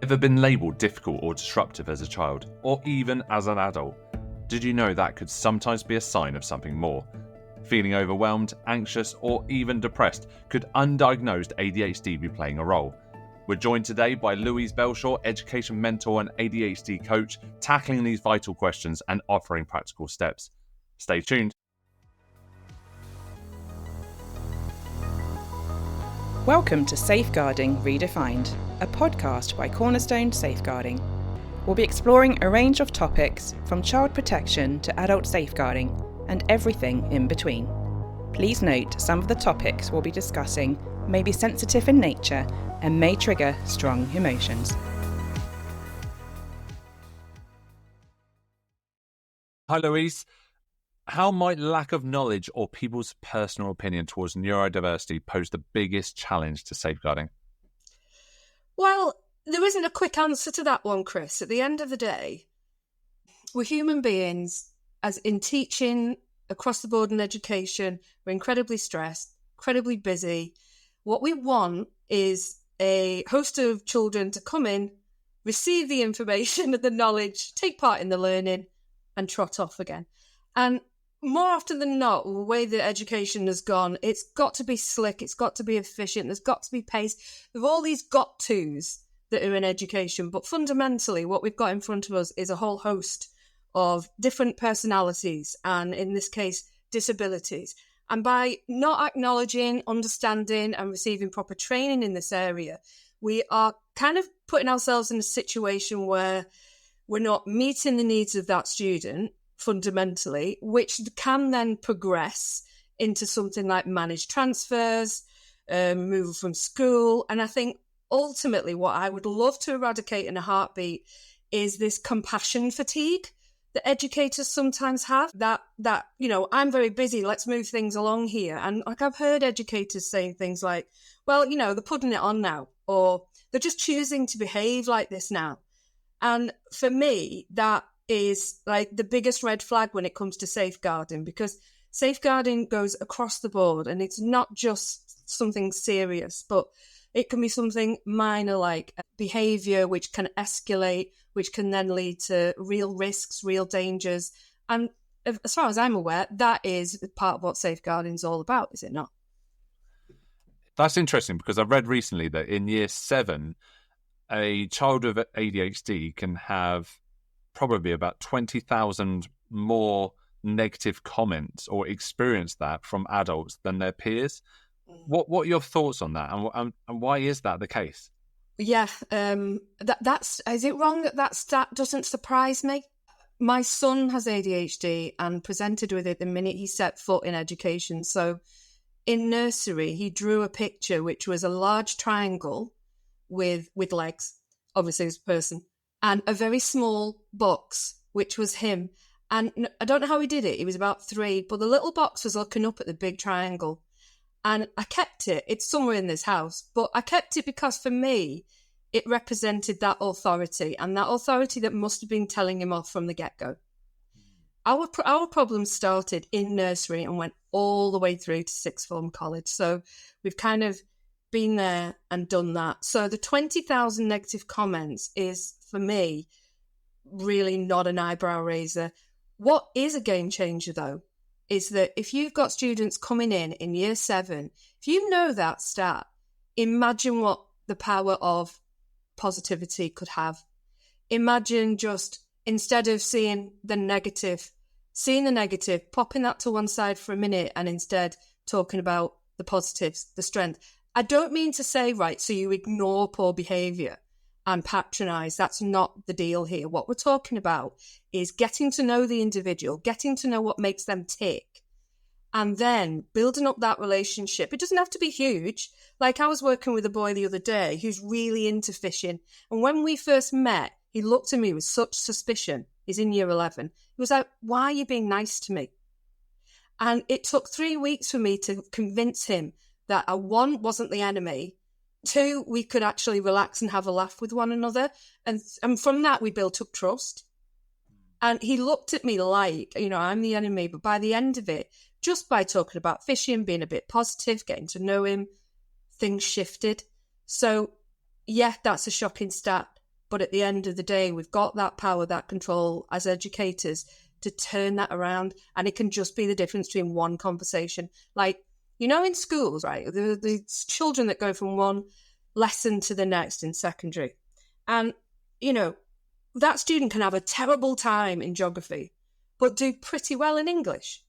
Ever been labelled difficult or disruptive as a child, or even as an adult? Did you know that could sometimes be a sign of something more? Feeling overwhelmed, anxious, or even depressed, could undiagnosed ADHD be playing a role? We're joined today by Louise Belshaw, education mentor and ADHD coach, tackling these vital questions and offering practical steps. Stay tuned. Welcome to Safeguarding Redefined, a podcast by Cornerstone Safeguarding. We'll be exploring a range of topics from child protection to adult safeguarding and everything in between. Please note some of the topics we'll be discussing may be sensitive in nature and may trigger strong emotions. Hi Louise. How might lack of knowledge or people's personal opinion towards neurodiversity pose the biggest challenge to safeguarding? Well, there isn't a quick answer to that one, Chris. At the end of the day, we're human beings, as in teaching, across the board in education, we're incredibly stressed, incredibly busy. What we want is a host of children to come in, receive the information and the knowledge, take part in the learning, and trot off again. And more often than not, the way that education has gone, it's got to be slick, it's got to be efficient, there's got to be pace. There are all these got-tos that are in education, but fundamentally what we've got in front of us is a whole host of different personalities and, in this case, disabilities. And by not acknowledging, understanding and receiving proper training in this area, we are kind of putting ourselves in a situation where we're not meeting the needs of that student fundamentally, which can then progress into something like managed transfers, removal from school. And I think ultimately what I would love to eradicate in a heartbeat is this compassion fatigue that educators sometimes have, that I'm very busy, let's move things along here. And like I've heard educators saying things like, well, they're putting it on now, or they're just choosing to behave like this now. And for me, that is like the biggest red flag when it comes to safeguarding, because safeguarding goes across the board and it's not just something serious, but it can be something minor like behaviour, which can escalate, which can then lead to real risks, real dangers. And as far as I'm aware, that is part of what safeguarding is all about, is it not? That's interesting, because I've read recently that in year 7, a child with ADHD can have probably about 20,000 more negative comments or experience that from adults than their peers. What are your thoughts on that, and why is that the case? Yeah, that's is it wrong that stat doesn't surprise me? My son has ADHD and presented with it the minute he set foot in education. So in nursery, he drew a picture which was a large triangle with legs, obviously as a person, and a very small box, which was him. And I don't know how he did it. He was about 3, but the little box was looking up at the big triangle. And I kept it. It's somewhere in this house, but I kept it because for me, it represented that authority, and that authority that must have been telling him off from the get-go. Our problem started in nursery and went all the way through to sixth form college. So we've kind of been there and done that. So the 20,000 negative comments is, for me, really not an eyebrow raiser. What is a game changer, though, is that if you've got students coming in year 7, if you know that stat, imagine what the power of positivity could have. Imagine just, instead of seeing the negative, popping that to one side for a minute and instead talking about the positives, the strength. I don't mean to say, right, so you ignore poor behaviour and patronise. That's not the deal here. What we're talking about is getting to know the individual, getting to know what makes them tick, and then building up that relationship. It doesn't have to be huge. Like, I was working with a boy the other day who's really into fishing. And when we first met, he looked at me with such suspicion. He's in year 11. He was like, why are you being nice to me? And it took 3 weeks for me to convince him that 1 wasn't the enemy, 2, we could actually relax and have a laugh with one another. And from that, we built up trust. And he looked at me like, I'm the enemy. But by the end of it, just by talking about fishing, being a bit positive, getting to know him, things shifted. So, yeah, that's a shocking stat. But at the end of the day, we've got that power, that control as educators to turn that around. And it can just be the difference between one conversation. Like, in schools, right, the children that go from one lesson to the next in secondary. And, that student can have a terrible time in geography, but do pretty well in English.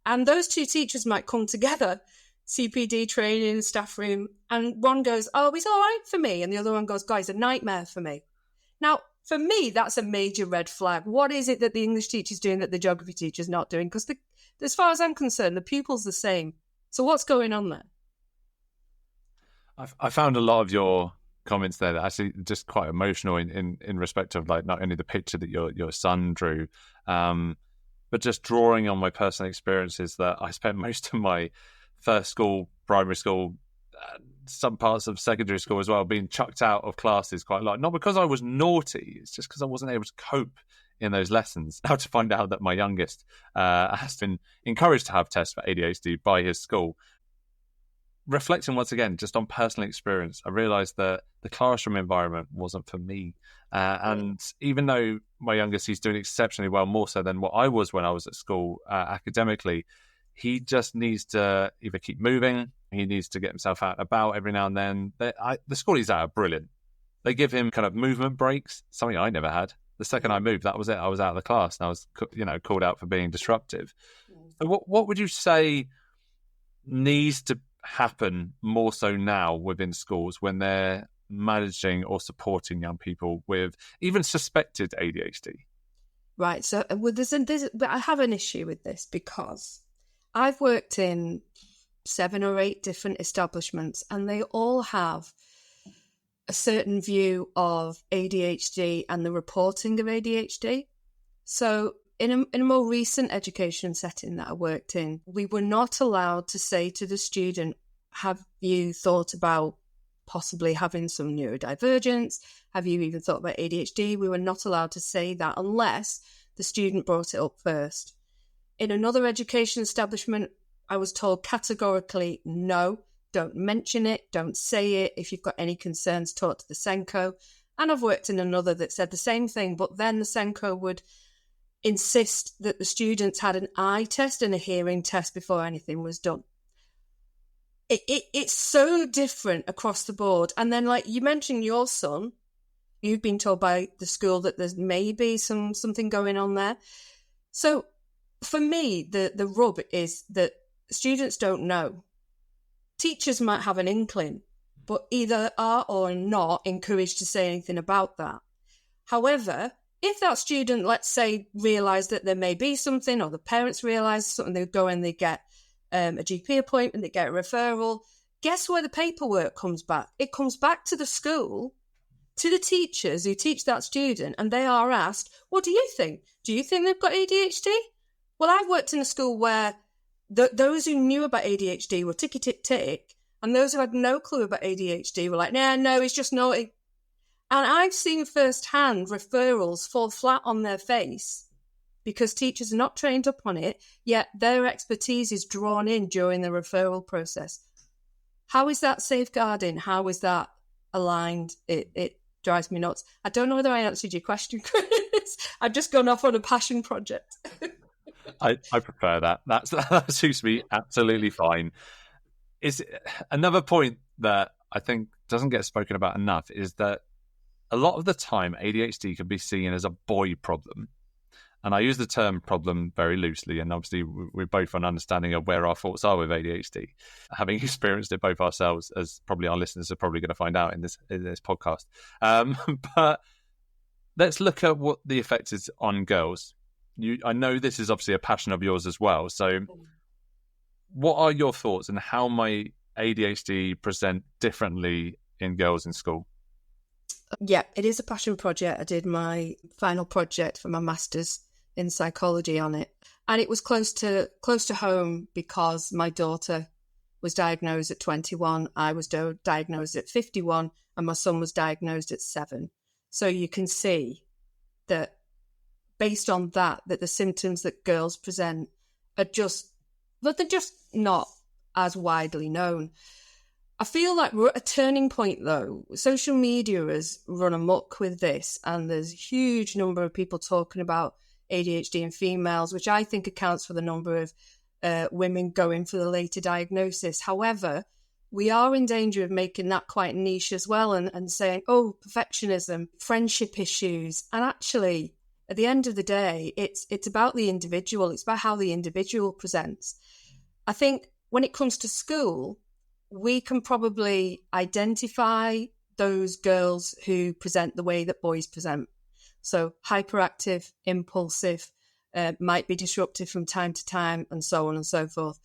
And those two teachers might come together, CPD training, staff room, and one goes, oh, he's all right for me. And the other one goes, God, he's a nightmare for me. Now, for me, that's a major red flag. What is it that the English teacher's doing that the geography teacher's not doing? Because as far as I'm concerned, the pupil's the same. So what's going on there? I found a lot of your comments there that actually just quite emotional in respect of like not only the picture that your son drew, but just drawing on my personal experiences that I spent most of my first school, primary school, some parts of secondary school as well, being chucked out of classes quite a lot. Not because I was naughty, it's just because I wasn't able to cope in those lessons. Now to find out that my youngest has been encouraged to have tests for ADHD by his school. Reflecting once again just on personal experience, I realised that the classroom environment wasn't for me. And even though my youngest, he's doing exceptionally well, more so than what I was when I was at school academically, he just needs to either keep moving, he needs to get himself out and about every now and then. The school he's at are brilliant. They give him kind of movement breaks, something I never had. The second I moved, that was it. I was out of the class and I was, called out for being disruptive. So what would you say needs to happen more so now within schools when they're managing or supporting young people with even suspected ADHD? Right. So I have an issue with this because I've worked in 7 or 8 different establishments and they all have a certain view of ADHD and the reporting of ADHD. So in a more recent education setting that I worked in, we were not allowed to say to the student, have you thought about possibly having some neurodivergence? Have you even thought about ADHD? We were not allowed to say that unless the student brought it up first. In another education establishment, I was told categorically, no, don't mention it, don't say it. If you've got any concerns, talk to the SENCO. And I've worked in another that said the same thing, but then the SENCO would insist that the students had an eye test and a hearing test before anything was done. It's so different across the board. And then, like you mentioned, your son, you've been told by the school that there's maybe something going on there. So for me, the rub is that students don't know. Teachers might have an inkling, but either are or are not encouraged to say anything about that. However, if that student, let's say, realised that there may be something, or the parents realise something, they go and they get a GP appointment, they get a referral, guess where the paperwork comes back? It comes back to the school, to the teachers who teach that student, and they are asked, what do you think? Do you think they've got ADHD? Well, I've worked in a school where those who knew about ADHD were ticky tick tick, and those who had no clue about ADHD were like, no, he's just naughty. And I've seen firsthand referrals fall flat on their face because teachers are not trained up on it, yet their expertise is drawn in during the referral process. How is that safeguarding? How is that aligned? It drives me nuts. I don't know whether I answered your question, Chris. I've just gone off on a passion project. I prefer that. That suits me absolutely fine. Is another point that I think doesn't get spoken about enough is that a lot of the time ADHD can be seen as a boy problem. And I use the term problem very loosely, and obviously we're both on understanding of where our thoughts are with ADHD, having experienced it both ourselves, as probably our listeners are probably going to find out in this podcast. But let's look at what the effect is on girls. I know this is obviously a passion of yours as well. So what are your thoughts on how might ADHD present differently in girls in school? Yeah, it is a passion project. I did my final project for my master's in psychology on it. And it was close to home because my daughter was diagnosed at 21. I was diagnosed at 51 and my son was diagnosed at 7. So you can see that based on that the symptoms that girls present are they're just not as widely known. I feel like we're at a turning point, though. Social media has run amok with this, and there's a huge number of people talking about ADHD in females, which I think accounts for the number of women going for the later diagnosis. However, we are in danger of making that quite niche as well, and saying, oh, perfectionism, friendship issues. And actually, at the end of the day, it's about the individual. It's about how the individual presents. I think when it comes to school, we can probably identify those girls who present the way that boys present. So hyperactive, impulsive, might be disruptive from time to time, and so on and so forth.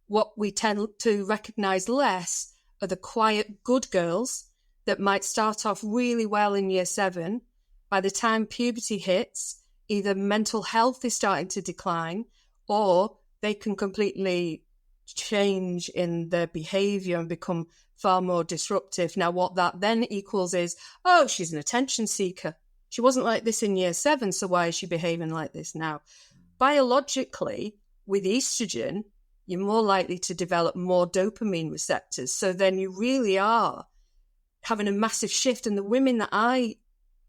What we tend to recognise less are the quiet, good girls that might start off really well in year 7. By the time puberty hits, either mental health is starting to decline, or they can completely change in their behaviour and become far more disruptive. Now, what that then equals is, oh, she's an attention seeker. She wasn't like this in year 7, so why is she behaving like this now? Biologically, with estrogen, you're more likely to develop more dopamine receptors. So then you really are having a massive shift. And the women that I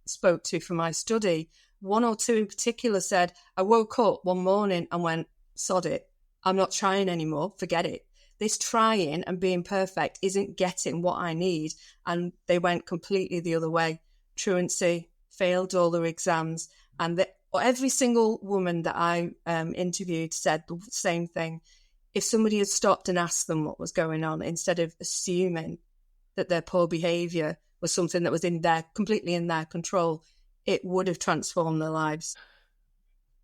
spoke to for my study, 1 or 2 in particular, said, I woke up one morning and went, sod it. I'm not trying anymore. Forget it. This trying and being perfect isn't getting what I need. And they went completely the other way. Truancy, failed all their exams. And every single woman that I interviewed said the same thing. If somebody had stopped and asked them what was going on, instead of assuming that their poor behaviour was something that was completely in their control, it would have transformed their lives.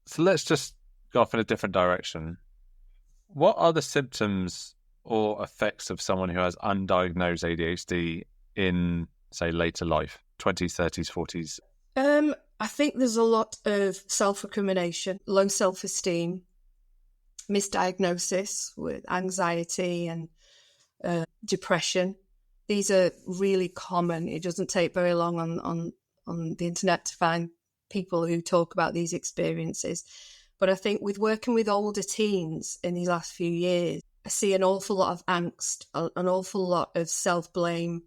So let's just go off in a different direction. What are the symptoms or effects of someone who has undiagnosed ADHD in, say, later life, 20s, 30s, 40s? I think there's a lot of self-recrimination, low self-esteem, misdiagnosis with anxiety and depression. These are really common. It doesn't take very long on the internet to find people who talk about these experiences. But I think with working with older teens in these last few years, I see an awful lot of angst, an awful lot of self-blame.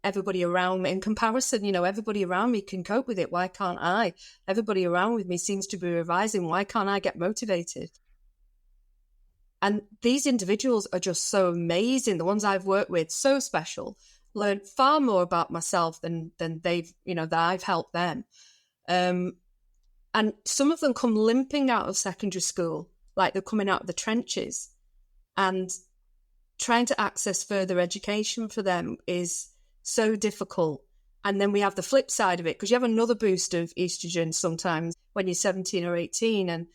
Everybody around me, in comparison, everybody around me can cope with it. Why can't I? Everybody around with me seems to be revising. Why can't I get motivated? And these individuals are just so amazing. The ones I've worked with, so special, learned far more about myself than they've, that I've helped them. And some of them come limping out of secondary school, like they're coming out of the trenches, and trying to access further education for them is so difficult. And then we have the flip side of it, because you have another boost of estrogen sometimes when you're 17 or 18, and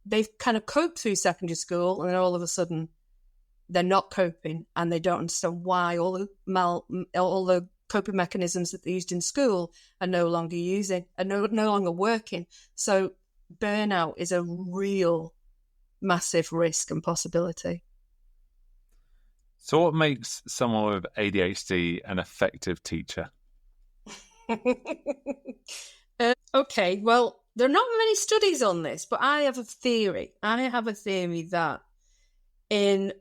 they've kind of coped through secondary school, and then all of a sudden they're not coping, and they don't understand why all the coping mechanisms that they used in school are no longer no longer working. So burnout is a real massive risk and possibility. So what makes someone with ADHD an effective teacher? Okay, well, there are not many studies on this, but I have a theory. That in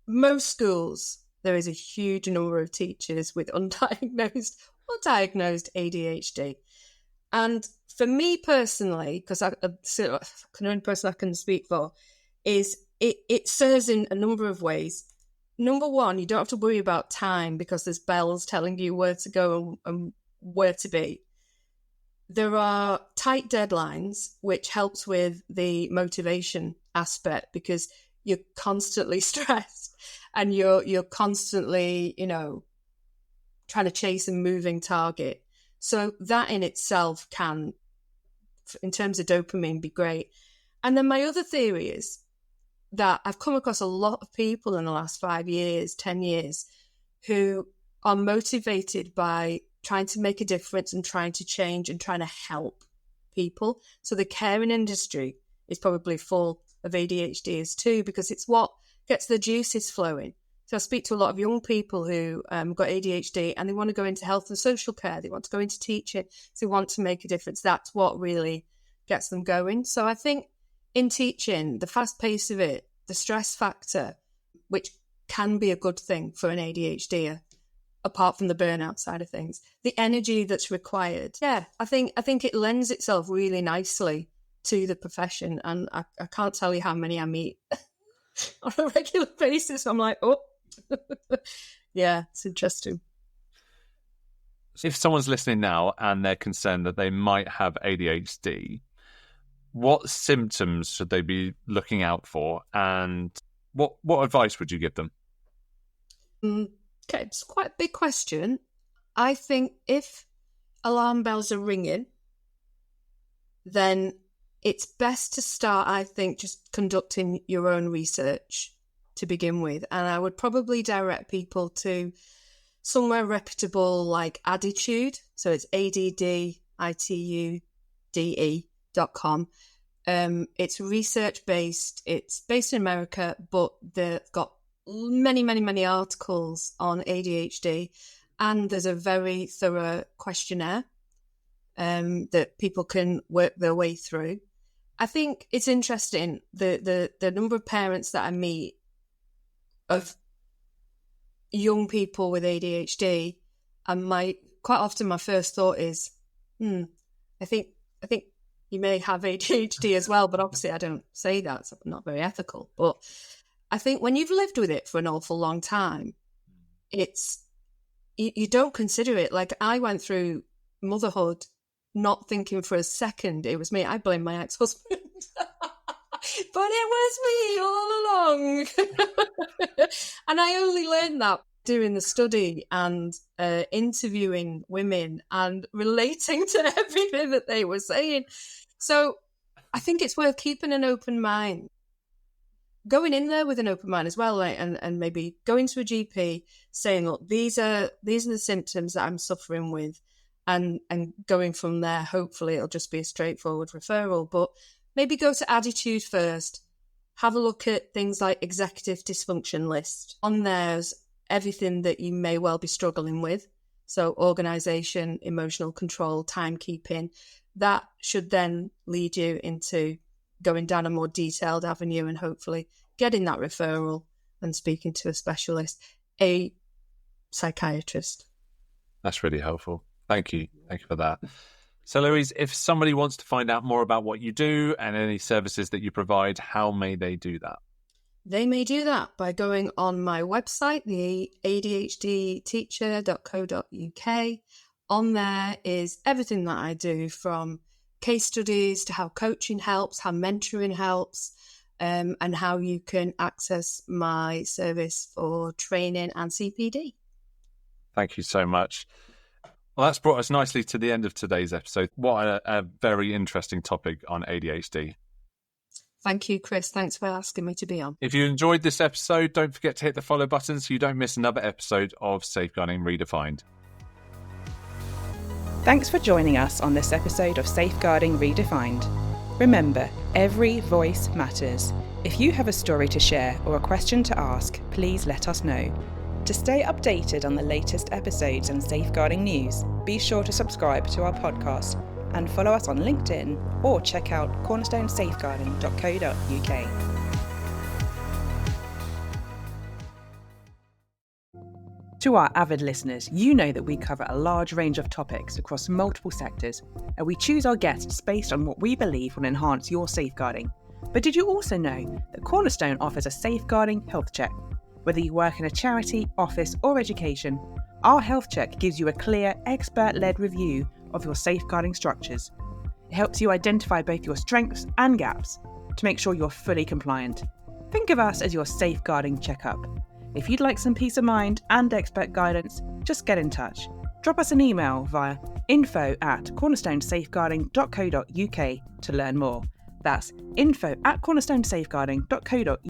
most schools, there is a huge number of teachers with undiagnosed or diagnosed ADHD. And for me personally, because I'm the only person I can speak for, is it serves in a number of ways. Number one, you don't have to worry about time because there's bells telling you where to go and where to be. There are tight deadlines, which helps with the motivation aspect because you're constantly stressed and you're constantly, trying to chase a moving target. So that in itself can, in terms of dopamine, be great. And then my other theory is that I've come across a lot of people in the last 5 years, 10 years, who are motivated by trying to make a difference and trying to change and trying to help people. So the caring industry is probably full of ADHDers too, because it's what gets the juices flowing. So I speak to a lot of young people who got ADHD and they want to go into health and social care. They want to go into teaching. So they want to make a difference. That's what really gets them going. So I think in teaching, the fast pace of it, the stress factor, which can be a good thing for an ADHD, apart from the burnout side of things. The energy that's required. Yeah, I think it lends itself really nicely to the profession. And I can't tell you how many I meet on a regular basis. I'm like, oh, yeah, it's interesting. If someone's listening now and they're concerned that they might have ADHD, what symptoms should they be looking out for, and what advice would you give them? Okay, it's quite a big question. I think if alarm bells are ringing, then it's best to start, I think, just conducting your own research to begin with. And I would probably direct people to somewhere reputable like Additude. So it's ADDITUDE.com. It's research-based. It's based in America, but they've got many articles on ADHD. And there's a very thorough questionnaire that people can work their way through. I think it's interesting, the number of parents that I meet of young people with ADHD, and quite often my first thought is, I think you may have ADHD as well, but obviously I don't say that, so I'm not very ethical. But I think when you've lived with it for an awful long time, you don't consider it. Like, I went through motherhood not thinking for a second it was me. I blame my ex-husband. But it was me all along. And I only learned that doing the study and interviewing women and relating to everything that they were saying. So I think it's worth keeping an open mind. Going in there with an open mind as well, right? And maybe going to a GP saying, look, these are the symptoms that I'm suffering with, and going from there. Hopefully it'll just be a straightforward referral, but maybe go to Additude first. Have a look at things like executive dysfunction list. On there's everything that you may well be struggling with. So organisation, emotional control, timekeeping. That should then lead you into going down a more detailed avenue and hopefully getting that referral and speaking to a specialist, a psychiatrist. That's really helpful. Thank you. Thank you for that. So, Louise, if somebody wants to find out more about what you do and any services that you provide, how may they do that? They may do that by going on my website, the ADHD Teacher.co.uk. On there is everything that I do, from case studies to how coaching helps, how mentoring helps, and how you can access my service for training and CPD. Thank you so much. Well, that's brought us nicely to the end of today's episode. What a very interesting topic on ADHD. Thank you, Chris. Thanks for asking me to be on. If you enjoyed this episode, don't forget to hit the follow button so you don't miss another episode of Safeguarding Redefined. Thanks for joining us on this episode of Safeguarding Redefined. Remember, every voice matters. If you have a story to share or a question to ask, please let us know. To stay updated on the latest episodes and safeguarding news, be sure to subscribe to our podcast and follow us on LinkedIn, or check out cornerstonesafeguarding.co.uk. To our avid listeners, you know that we cover a large range of topics across multiple sectors, and we choose our guests based on what we believe will enhance your safeguarding. But did you also know that Cornerstone offers a safeguarding health check? Whether you work in a charity, office, or education, our health check gives you a clear, expert-led review of your safeguarding structures. It helps you identify both your strengths and gaps to make sure you're fully compliant. Think of us as your safeguarding checkup. If you'd like some peace of mind and expert guidance, just get in touch. Drop us an email via info@cornerstonesafeguarding.co.uk to learn more. That's info@cornerstonesafeguarding.co.uk